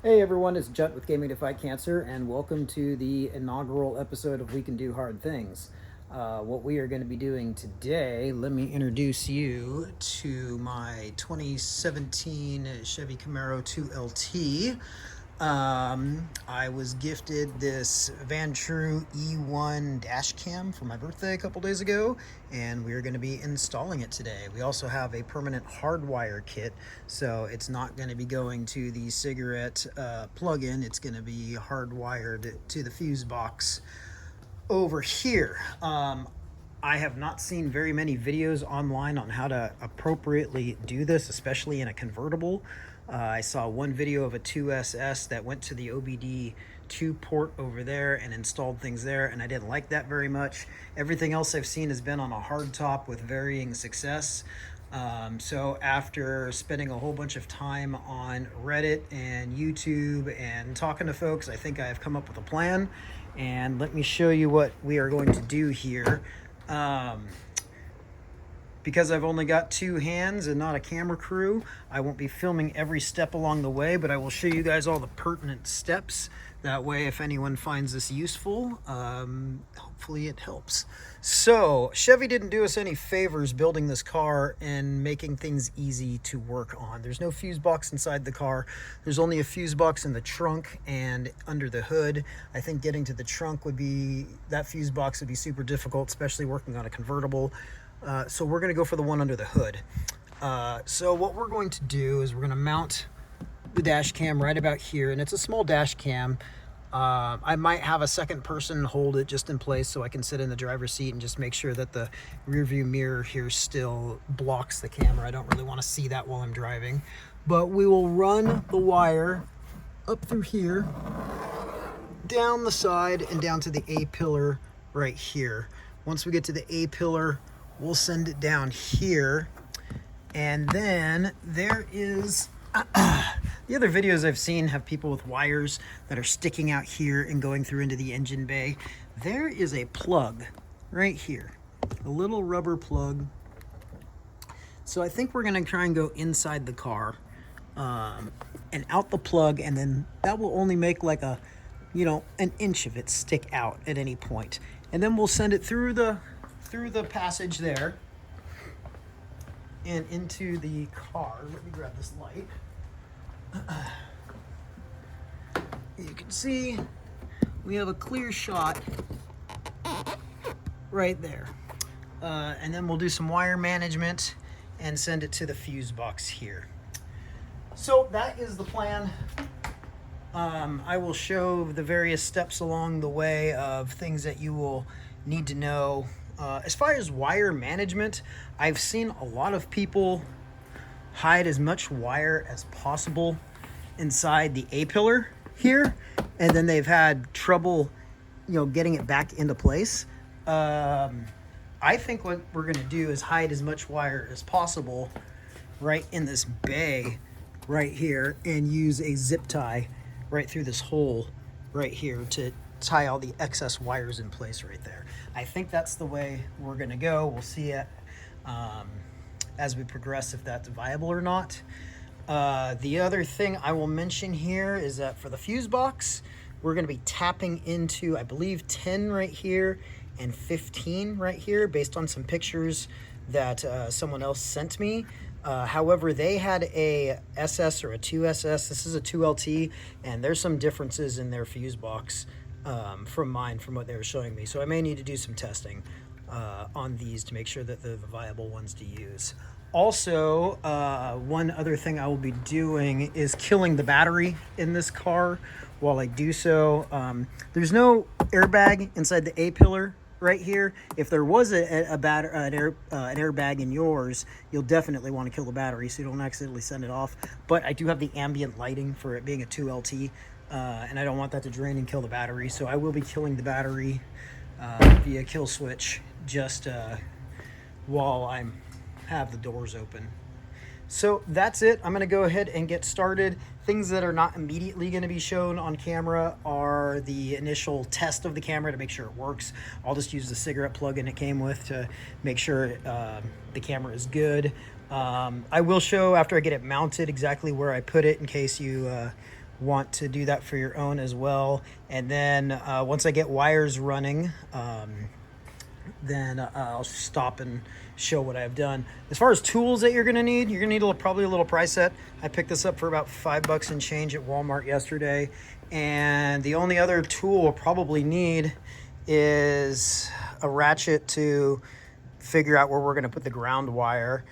Hey everyone, it's Jet with GamingToFightCancer, and welcome to the inaugural episode of We Can Do Hard Things. What we are going to be doing today, let me introduce you to my 2017 Chevy Camaro 2LT. I was gifted this Vantrue E1 Dash Cam for my birthday a couple days ago, and we're going to be installing it today. We also have a permanent hardwire kit, so it's not going to be going to the cigarette plug-in. It's going to be hardwired to the fuse box over here. I have not seen very many videos online on how to appropriately do this, especially in a convertible. I saw one video of a 2SS that went to the OBD2 port over there and installed things there, and I didn't like that very much. Everything else I've seen has been on a hard top with varying success. So after spending a whole bunch of time on Reddit and YouTube and talking to folks, I think I have come up with a plan, and let me show you what we are going to do here. Because I've only got two hands and not a camera crew, I won't be filming every step along the way, but I will show you guys all the pertinent steps. That way, if anyone finds this useful, hopefully it helps. So, Chevy didn't do us any favors building this car and making things easy to work on. There's no fuse box inside the car. There's only a fuse box in the trunk and under the hood. I think getting to the trunk that fuse box would be super difficult, especially working on a convertible. So we're going to go for the one under the hood. So what we're going to do is we're going to mount the dash cam right about here, and it's a small dash cam. I might have a second person hold it just in place so I can sit in the driver's seat and just make sure that the rear view mirror here still blocks the camera. I don't really want to see that while I'm driving. But we will run the wire up through here, down the side, and down to the A pillar right here. Once we get to the A pillar, we'll send it down here, and then there is the other videos I've seen have people with wires that are sticking out here and going through into the engine bay. There is a plug right here, a little rubber plug. So I think we're gonna try and go inside the car and out the plug, and then that will only make like an inch of it stick out at any point. And then we'll send it through the passage there and into the car. Let me grab this light. You can see we have a clear shot right there. And then we'll do some wire management and send it to the fuse box here. So that is the plan. I will show the various steps along the way of things that you will need to know. As far as wire management, I've seen a lot of people hide as much wire as possible inside the A pillar here, and then they've had trouble, getting it back into place. I think what we're gonna do is hide as much wire as possible right in this bay right here and use a zip tie right through this hole right here to tie all the excess wires in place right there. I think that's the way we're gonna go. We'll see it as we progress if that's viable or not. The other thing I will mention here is that for the fuse box, we're gonna be tapping into, I believe, 10 right here and 15 right here based on some pictures that someone else sent me. However, they had a SS or a 2SS. This is a 2LT, and there's some differences in their fuse box from what they were showing me. So I may need to do some testing on these to make sure that they're the viable ones to use. Also, one other thing I will be doing is killing the battery in this car while I do so. There's no airbag inside the A pillar right here. If there was an airbag in yours, you'll definitely want to kill the battery so you don't accidentally send it off. But I do have the ambient lighting for it being a 2LT, and I don't want that to drain and kill the battery, so I will be killing the battery via kill switch just while I have the doors open. So that's it. I'm going to go ahead and get started. Things that are not immediately going to be shown on camera are the initial test of the camera to make sure it works. I'll just use the cigarette plug-in it came with to make sure the camera is good. I will show after I get it mounted exactly where I put it in case you want to do that for your own as well. And then once I get wires running, then I'll stop and show what I've done. As far as tools that you're gonna need probably a little price set. I picked this up for about $5 and change at Walmart yesterday. And the only other tool we'll probably need is a ratchet to figure out where we're gonna put the ground wire.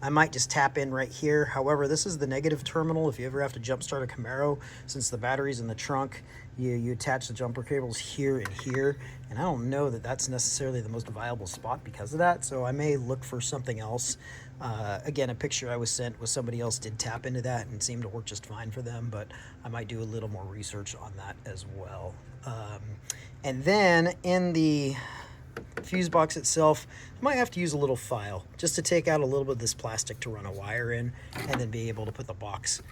I might just tap in right here. However, this is the negative terminal. If you ever have to jump start a Camaro, since the battery's in the trunk, you attach the jumper cables here and here. And I don't know that that's necessarily the most viable spot because of that. So I may look for something else. Again, a picture I was sent was somebody else did tap into that and seemed to work just fine for them, but I might do a little more research on that as well. And then in the fuse box itself, I might have to use a little file just to take out a little bit of this plastic to run a wire in and then be able to put the box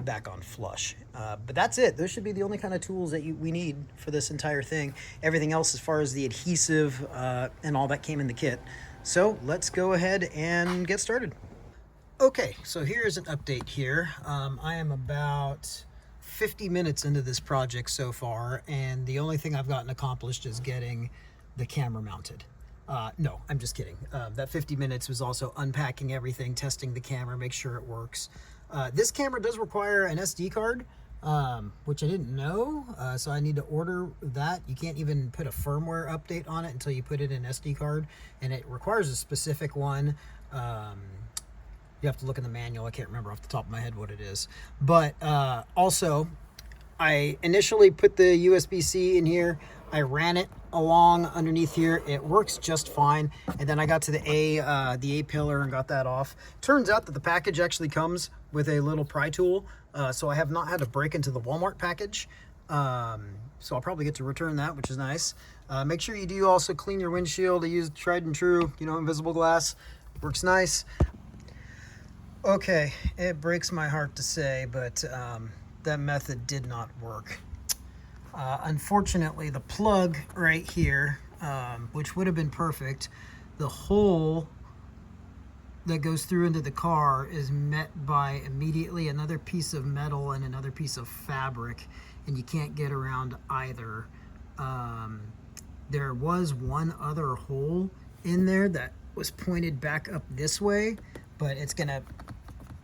back on flush. But that's it. Those should be the only kind of tools that we need for this entire thing. Everything else as far as the adhesive and all that came in the kit. So let's go ahead and get started. Okay, so here's an update here. I am about 50 minutes into this project so far, and the only thing I've gotten accomplished is getting the camera mounted. No, I'm just kidding. That 50 minutes was also unpacking everything, testing the camera, make sure it works. This camera does require an SD card, which I didn't know, so I need to order that. You can't even put a firmware update on it until you put it in SD card, and it requires a specific one. You have to look in the manual. I can't remember off the top of my head what it is. But also, I initially put the USB-C in here. I ran it along underneath here. It works just fine. And then I got to the A pillar and got that off. Turns out that the package actually comes with a little pry tool. So I have not had to break into the Walmart package. So I'll probably get to return that, which is nice. Make sure you do also clean your windshield. I use tried and true, invisible glass. Works nice. Okay, it breaks my heart to say, but that method did not work. Unfortunately, the plug right here, which would have been perfect, the hole that goes through into the car is met by immediately another piece of metal and another piece of fabric, and you can't get around either. There was one other hole in there that was pointed back up this way, but it's gonna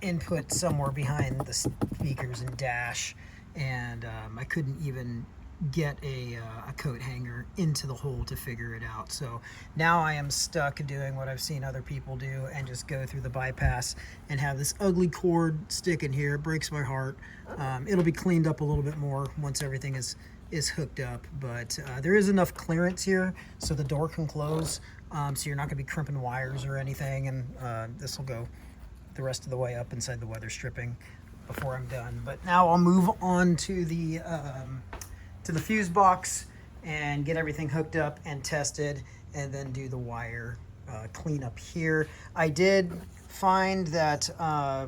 input somewhere behind the speakers and dash, and I couldn't even get a coat hanger into the hole to figure it out. So now I am stuck doing what I've seen other people do and just go through the bypass and have this ugly cord stick in here. It breaks my heart. It'll be cleaned up a little bit more once everything is hooked up, but there is enough clearance here so the door can close, so you're not going to be crimping wires or anything, and this will go the rest of the way up inside the weather stripping before I'm done. But now I'll move on to the fuse box and get everything hooked up and tested, and then do the wire cleanup here. I did find that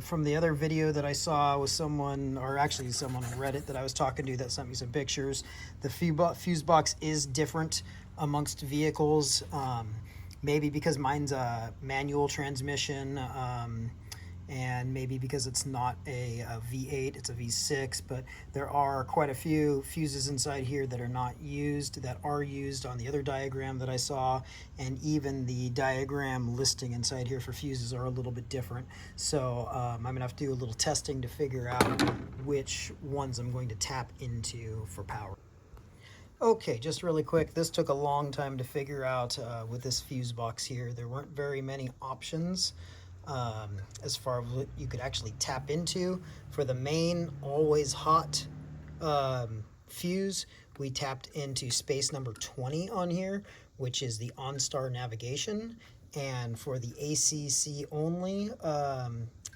from the other video that I saw with someone, or actually someone on Reddit that I was talking to that sent me some pictures, the fuse box is different amongst vehicles. Maybe because mine's a manual transmission, and maybe because it's not a V8, it's a V6, but there are quite a few fuses inside here that are not used, that are used on the other diagram that I saw, and even the diagram listing inside here for fuses are a little bit different. So I'm gonna have to do a little testing to figure out which ones I'm going to tap into for power. Okay, just really quick, this took a long time to figure out with this fuse box here. There weren't very many options as far as what you could actually tap into. For the main always hot fuse, we tapped into space number 20 on here, which is the OnStar navigation. And for the ACC only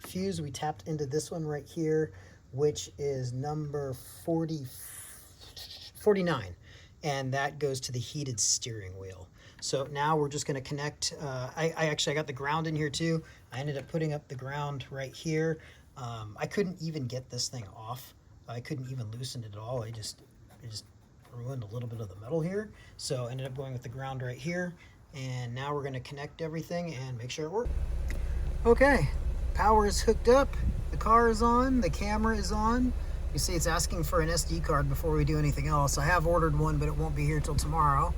fuse, we tapped into this one right here, which is number 49. And that goes to the heated steering wheel. So now we're just going to connect. I got the ground in here too. I ended up putting up the ground right here. I couldn't even get this thing off. I couldn't even loosen it at all. It just ruined a little bit of the metal here. So I ended up going with the ground right here. And now we're going to connect everything and make sure it works. Okay, power is hooked up. The car is on, the camera is on. You see it's asking for an SD card before we do anything else. I have ordered one, but it won't be here till tomorrow.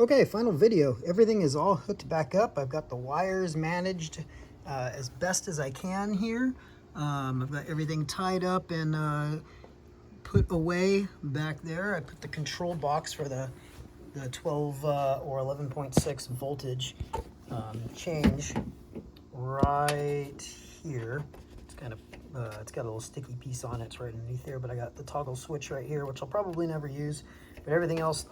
Okay, final video. Everything is all hooked back up. I've got the wires managed as best as I can here. I've got everything tied up and put away back there. I put the control box for the 12 or 11.6 voltage change right here. It's kind of it's got a little sticky piece on it. It's right underneath there, but I got the toggle switch right here, which I'll probably never use. But everything else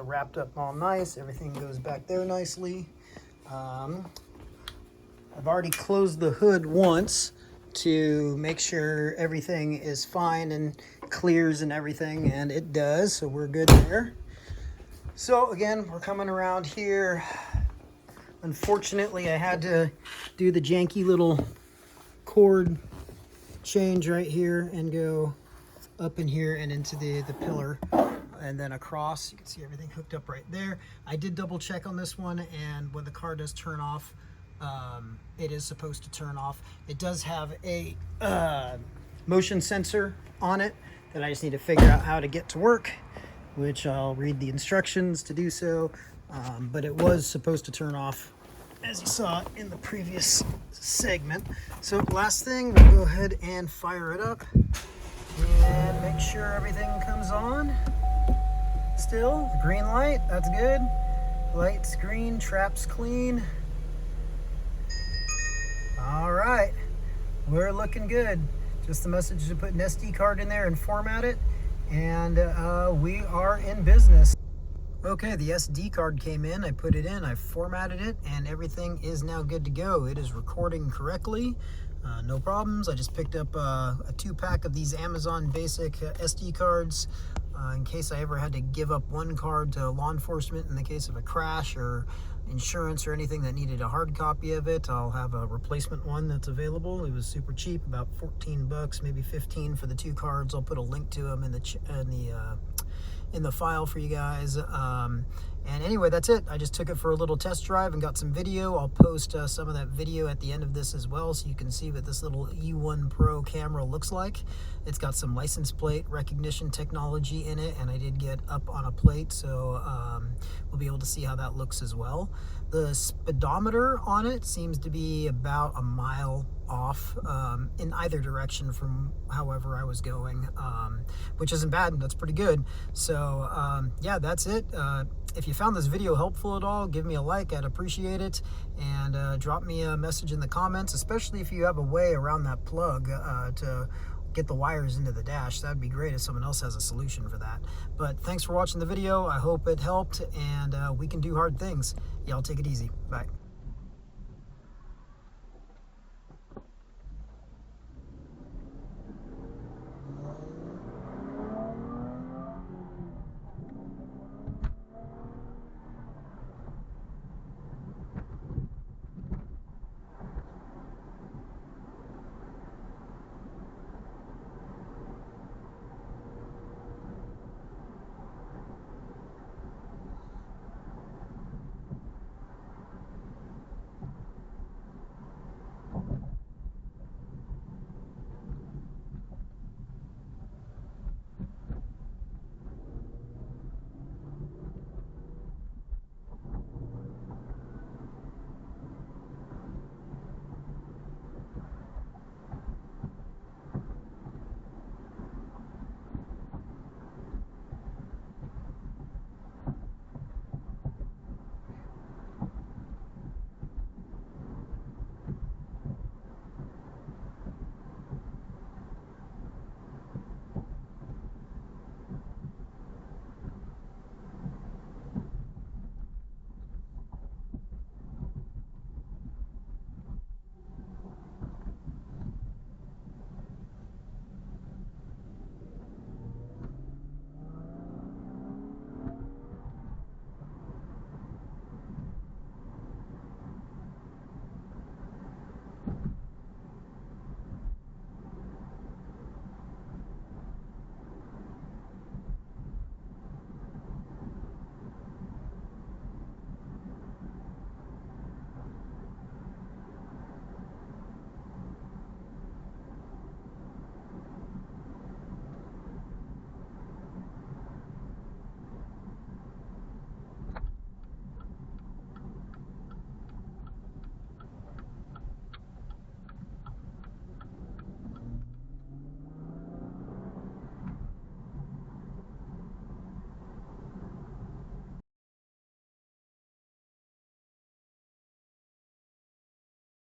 wrapped up all nice. Everything goes back there nicely. I've already closed the hood once to make sure everything is fine and clears and everything, and it does, so we're good there. So again, we're coming around here. Unfortunately, I had to do the janky little cord change right here and go up in here and into the pillar and then across. You can see everything hooked up right there. I did double check on this one, and when the car does turn off, it is supposed to turn off. It does have a motion sensor on it that I just need to figure out how to get to work, which I'll read the instructions to do so. But it was supposed to turn off, as you saw in the previous segment. So last thing, we'll go ahead and fire it up and make sure everything comes on. Still, green light, that's good. Lights green, traps clean. All right, we're looking good. Just the message to put an SD card in there and format it, and we are in business. Okay, the SD card came in, I put it in, I formatted it, and everything is now good to go. It is recording correctly, no problems. I just picked up a 2-pack of these Amazon basic SD cards in case I ever had to give up one card to law enforcement in the case of a crash or insurance or anything that needed a hard copy of it. I'll have a replacement one that's available. It was super cheap, about 14 bucks, maybe 15 for the 2 cards. I'll put a link to them in the file for you guys. And anyway, that's it. I just took it for a little test drive and got some video. I'll post some of that video at the end of this as well, so you can see what this little E1 Pro camera looks like. It's got some license plate recognition technology in it, and I did get up on a plate, so we'll be able to see how that looks as well. The speedometer on it seems to be about a mile off in either direction from however I was going, which isn't bad. That's pretty good. So yeah, that's it. If you found this video helpful at all, give me a like. I'd appreciate it. And drop me a message in the comments, especially if you have a way around that plug to get the wires into the dash. That'd be great if someone else has a solution for that. But thanks for watching the video. I hope it helped, and we can do hard things. Y'all take it easy. Bye.